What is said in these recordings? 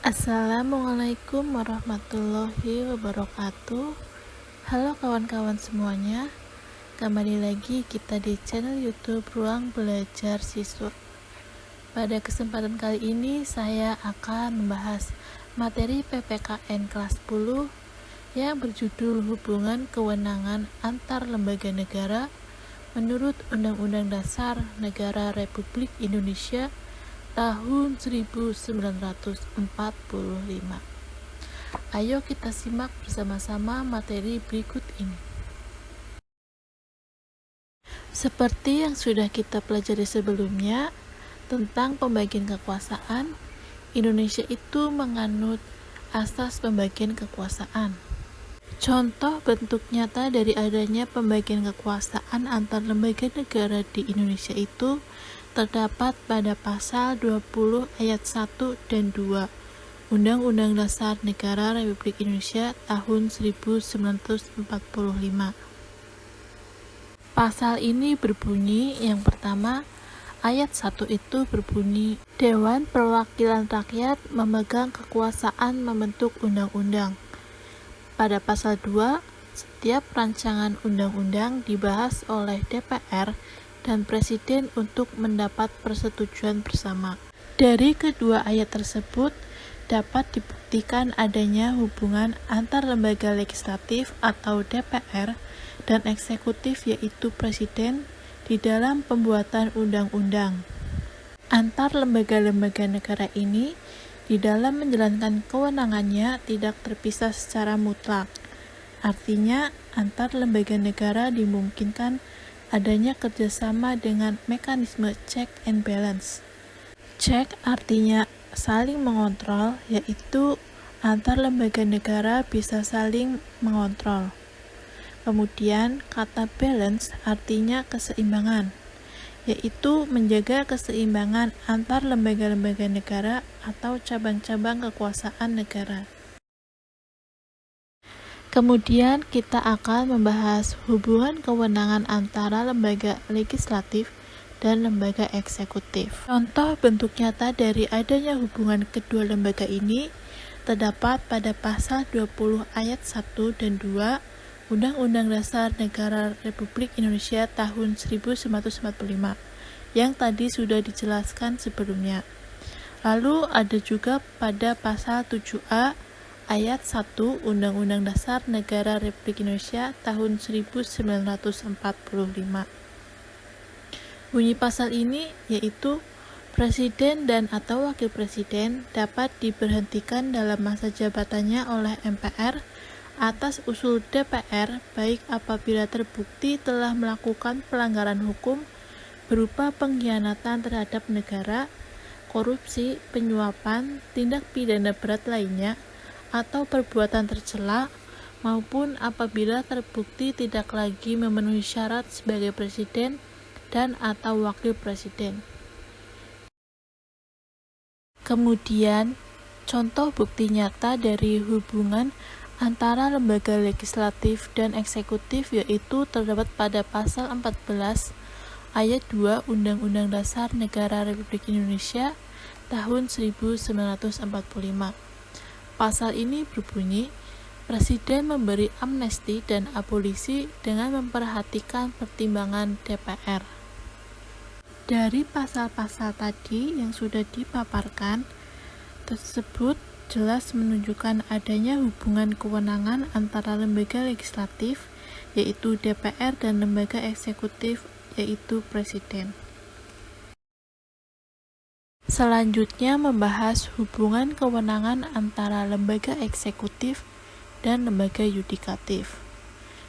Assalamualaikum warahmatullahi wabarakatuh. Halo kawan-kawan semuanya, kembali lagi kita di channel YouTube Ruang Belajar Siswa. Pada kesempatan kali ini saya akan membahas materi PPKN kelas 10 yang berjudul Hubungan Kewenangan Antar Lembaga Negara menurut Undang-Undang Dasar Negara Republik Indonesia tahun 1945. Ayo kita simak bersama-sama materi berikut ini. Seperti yang sudah kita pelajari sebelumnya tentang pembagian kekuasaan, Indonesia itu menganut asas pembagian kekuasaan. Contoh bentuk nyata dari adanya pembagian kekuasaan antar lembaga negara di Indonesia itu terdapat pada pasal 20 ayat 1 dan 2 Undang-Undang Dasar Negara Republik Indonesia tahun 1945. Pasal ini berbunyi, yang pertama, ayat 1 itu berbunyi, Dewan Perwakilan Rakyat memegang kekuasaan membentuk undang-undang. Pada pasal 2, setiap rancangan undang-undang dibahas oleh DPR dan Presiden untuk mendapat persetujuan bersama. Dari kedua ayat tersebut, dapat dibuktikan adanya hubungan antar lembaga legislatif atau DPR dan eksekutif yaitu Presiden di dalam pembuatan undang-undang. Antar lembaga-lembaga negara ini di dalam menjalankan kewenangannya tidak terpisah secara mutlak. Artinya, antar lembaga negara dimungkinkan adanya kerjasama dengan mekanisme check and balance. Check artinya saling mengontrol, yaitu antar lembaga negara bisa saling mengontrol. Kemudian, kata balance artinya keseimbangan, yaitu menjaga keseimbangan antar lembaga-lembaga negara atau cabang-cabang kekuasaan negara. Kemudian kita akan membahas hubungan kewenangan antara lembaga legislatif dan lembaga eksekutif. Contoh bentuk nyata dari adanya hubungan kedua lembaga ini terdapat pada pasal 20 ayat 1 dan 2 Undang-Undang Dasar Negara Republik Indonesia tahun 1945 yang tadi sudah dijelaskan sebelumnya. Lalu ada juga pada pasal 7A ayat 1 Undang-Undang Dasar Negara Republik Indonesia tahun 1945. Bunyi pasal ini yaitu Presiden dan atau Wakil Presiden dapat diberhentikan dalam masa jabatannya oleh MPR atas usul DPR baik apabila terbukti telah melakukan pelanggaran hukum berupa pengkhianatan terhadap negara, korupsi, penyuapan, tindak pidana berat lainnya, atau perbuatan tercela, maupun apabila terbukti tidak lagi memenuhi syarat sebagai presiden dan atau wakil presiden. Kemudian, contoh bukti nyata dari hubungan antara lembaga legislatif dan eksekutif yaitu terdapat pada pasal 14 ayat 2 Undang-Undang Dasar Negara Republik Indonesia tahun 1945. Pasal ini berbunyi, Presiden memberi amnesti dan abolisi dengan memperhatikan pertimbangan DPR. Dari pasal-pasal tadi yang sudah dipaparkan tersebut jelas menunjukkan adanya hubungan kewenangan antara lembaga legislatif yaitu DPR dan lembaga eksekutif yaitu Presiden. Selanjutnya membahas hubungan kewenangan antara lembaga eksekutif dan lembaga yudikatif.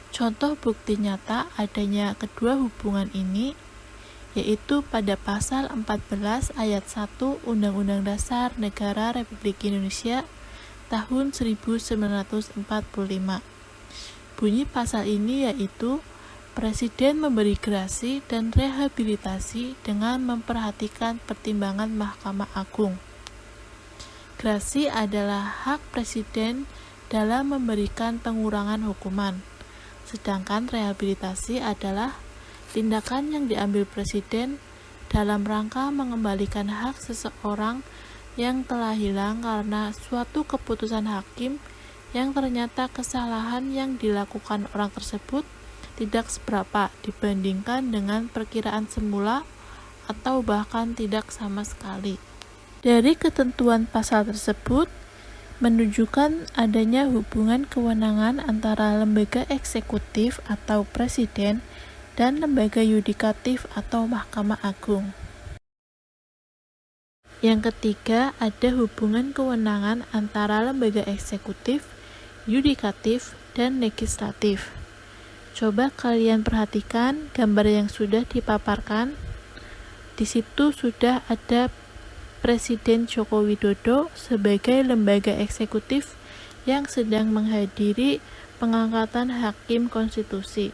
Contoh bukti nyata adanya kedua hubungan ini yaitu pada pasal 14 ayat 1 Undang-Undang Dasar Negara Republik Indonesia tahun 1945. Bunyi pasal ini yaitu Presiden memberi grasi dan rehabilitasi dengan memperhatikan pertimbangan Mahkamah Agung. Grasi adalah hak Presiden dalam memberikan pengurangan hukuman, sedangkan rehabilitasi adalah tindakan yang diambil Presiden dalam rangka mengembalikan hak seseorang yang telah hilang karena suatu keputusan hakim yang ternyata kesalahan yang dilakukan orang tersebut tidak seberapa dibandingkan dengan perkiraan semula atau bahkan tidak sama sekali. Dari ketentuan pasal tersebut menunjukkan adanya hubungan kewenangan antara lembaga eksekutif atau presiden dan lembaga yudikatif atau Mahkamah Agung. Yang ketiga, ada hubungan kewenangan antara lembaga eksekutif, yudikatif, dan legislatif. Coba kalian perhatikan gambar yang sudah dipaparkan. Di situ sudah ada Presiden Joko Widodo sebagai lembaga eksekutif yang sedang menghadiri pengangkatan hakim konstitusi.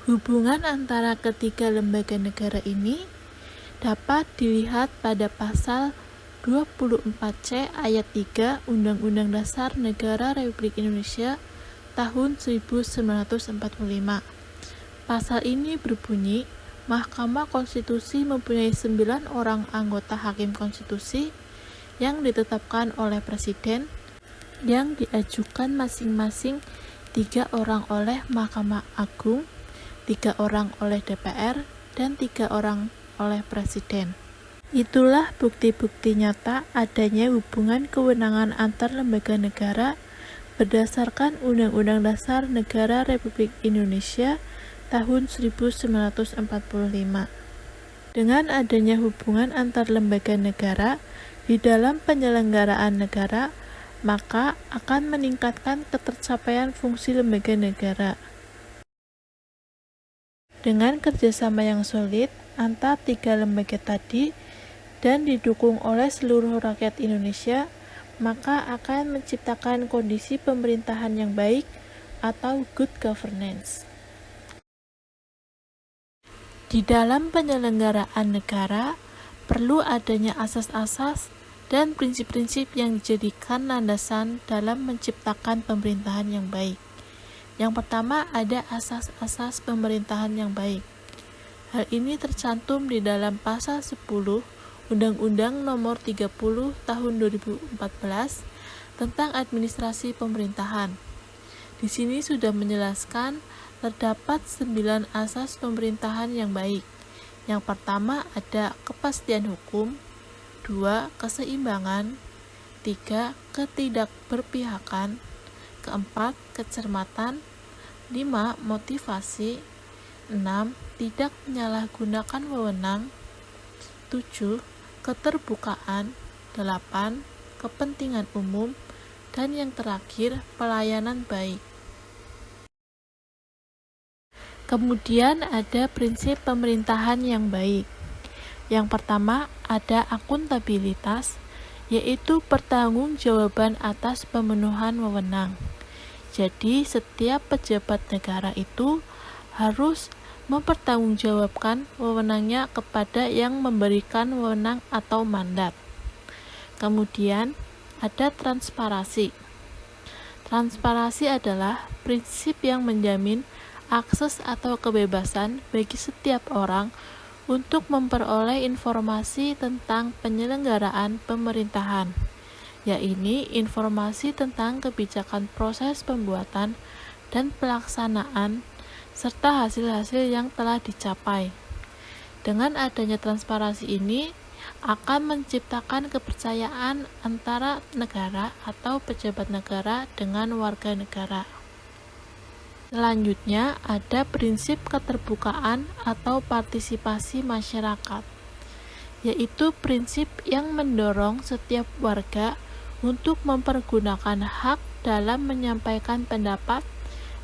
Hubungan antara ketiga lembaga negara ini dapat dilihat pada pasal 24C ayat 3 Undang-Undang Dasar Negara Republik Indonesia tahun 1945. Pasal ini berbunyi, Mahkamah Konstitusi mempunyai 9 orang anggota hakim konstitusi yang ditetapkan oleh Presiden, yang diajukan masing-masing 3 orang oleh Mahkamah Agung, 3 orang oleh DPR, dan 3 orang oleh Presiden. Itulah bukti-bukti nyata adanya hubungan kewenangan antar lembaga negara berdasarkan Undang-Undang Dasar Negara Republik Indonesia tahun 1945. Dengan adanya hubungan antar lembaga negara di dalam penyelenggaraan negara, maka akan meningkatkan ketercapaian fungsi lembaga negara. Dengan kerjasama yang solid antar 3 lembaga tadi dan didukung oleh seluruh rakyat Indonesia, maka akan menciptakan kondisi pemerintahan yang baik atau good governance. Di dalam penyelenggaraan negara, perlu adanya asas-asas dan prinsip-prinsip yang dijadikan landasan dalam menciptakan pemerintahan yang baik. Yang pertama, ada asas-asas pemerintahan yang baik. Hal ini tercantum di dalam pasal 10 Undang-Undang Nomor 30 Tahun 2014 tentang Administrasi Pemerintahan. Di sini sudah menjelaskan terdapat 9 asas pemerintahan yang baik. Yang pertama ada kepastian hukum, 2 keseimbangan, 3 ketidakberpihakan, 4 kecermatan, 5 motivasi, 6 tidak menyalahgunakan wewenang, 7 keterbukaan, 8 kepentingan umum, dan yang terakhir pelayanan baik. Kemudian ada prinsip pemerintahan yang baik. Yang pertama ada akuntabilitas, yaitu pertanggungjawaban atas pemenuhan wewenang. Jadi setiap pejabat negara itu harus mempertanggungjawabkan wewenangnya kepada yang memberikan wewenang atau mandat. Kemudian ada transparansi. Transparansi adalah prinsip yang menjamin akses atau kebebasan bagi setiap orang untuk memperoleh informasi tentang penyelenggaraan pemerintahan, yaitu informasi tentang kebijakan proses pembuatan dan pelaksanaan serta hasil-hasil yang telah dicapai. Dengan adanya transparansi ini akan menciptakan kepercayaan antara negara atau pejabat negara dengan warga negara. Selanjutnya ada prinsip keterbukaan atau partisipasi masyarakat, yaitu prinsip yang mendorong setiap warga untuk mempergunakan hak dalam menyampaikan pendapat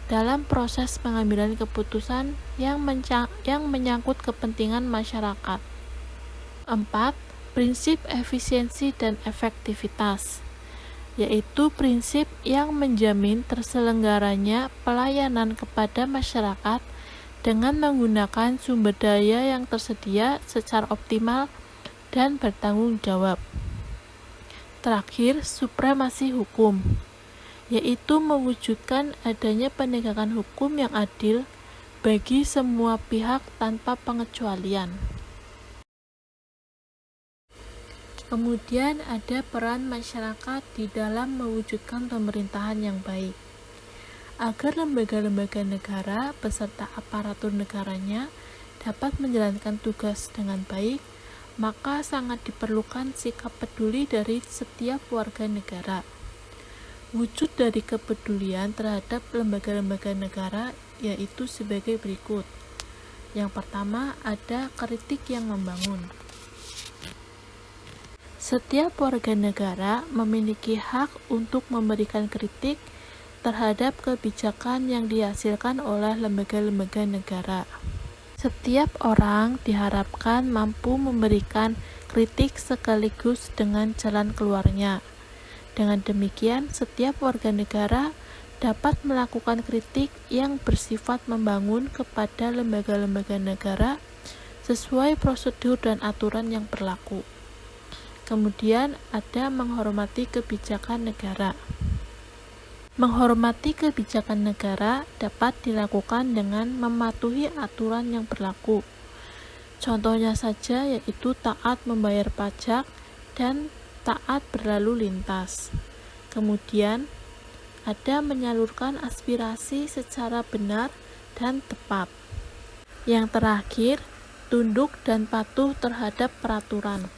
dalam proses pengambilan keputusan yang menyangkut kepentingan masyarakat. 4. Prinsip efisiensi dan efektivitas, yaitu prinsip yang menjamin terselenggaranya pelayanan kepada masyarakat dengan menggunakan sumber daya yang tersedia secara optimal dan bertanggung jawab. Terakhir, supremasi hukum, yaitu mewujudkan adanya penegakan hukum yang adil bagi semua pihak tanpa pengecualian. Kemudian ada peran masyarakat di dalam mewujudkan pemerintahan yang baik. Agar lembaga-lembaga negara beserta aparatur negaranya dapat menjalankan tugas dengan baik, maka sangat diperlukan sikap peduli dari setiap warga negara. Wujud dari kepedulian terhadap lembaga-lembaga negara yaitu sebagai berikut. Yang pertama, ada kritik yang membangun. Setiap warga negara memiliki hak untuk memberikan kritik terhadap kebijakan yang dihasilkan oleh lembaga-lembaga negara. Setiap orang diharapkan mampu memberikan kritik sekaligus dengan jalan keluarnya. Dengan demikian, setiap warga negara dapat melakukan kritik yang bersifat membangun kepada lembaga-lembaga negara sesuai prosedur dan aturan yang berlaku. Kemudian ada menghormati kebijakan negara. Menghormati kebijakan negara dapat dilakukan dengan mematuhi aturan yang berlaku. Contohnya saja yaitu taat membayar pajak dan taat berlalu lintas. Kemudian ada menyalurkan aspirasi secara benar dan tepat. Yang terakhir, tunduk dan patuh terhadap peraturan.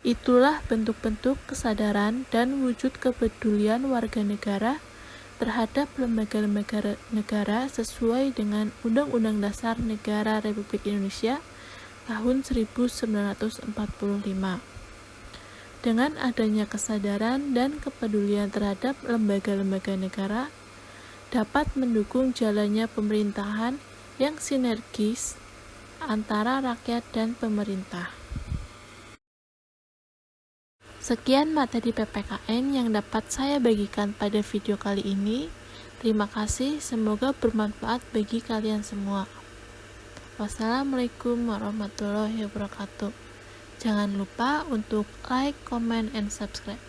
Itulah bentuk-bentuk kesadaran dan wujud kepedulian warga negara terhadap lembaga-lembaga negara sesuai dengan Undang-Undang Dasar Negara Republik Indonesia tahun 1945. Dengan adanya kesadaran dan kepedulian terhadap lembaga-lembaga negara, dapat mendukung jalannya pemerintahan yang sinergis antara rakyat dan pemerintah. Sekian materi PPKN yang dapat saya bagikan pada video kali ini. Terima kasih, semoga bermanfaat bagi kalian semua. Wassalamualaikum warahmatullahi wabarakatuh. Jangan lupa untuk like, comment, and subscribe.